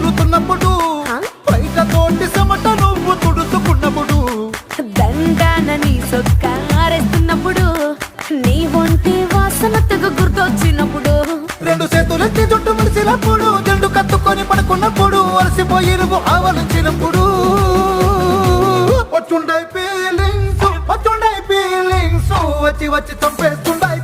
ఊరుతున్నప్పుడు బయట తోటి సమట నువ్వు తుడుచుకున్నప్పుడు దండాన నీ సొక్కారేస్తున్నప్పుడు నీ ఒంటి వాసనతకు గుర్తొచ్చినప్పుడు రెండు చేతులెత్తి జుట్టు ముడిచినప్పుడు జండు కత్తుకొని పడుకున్నప్పుడు అలసిపోయి నువ్వు ఆవలించినప్పుడు వచ్చుండై ఫీలింగ్స్ వచ్చి వచ్చి చంపేస్తుండై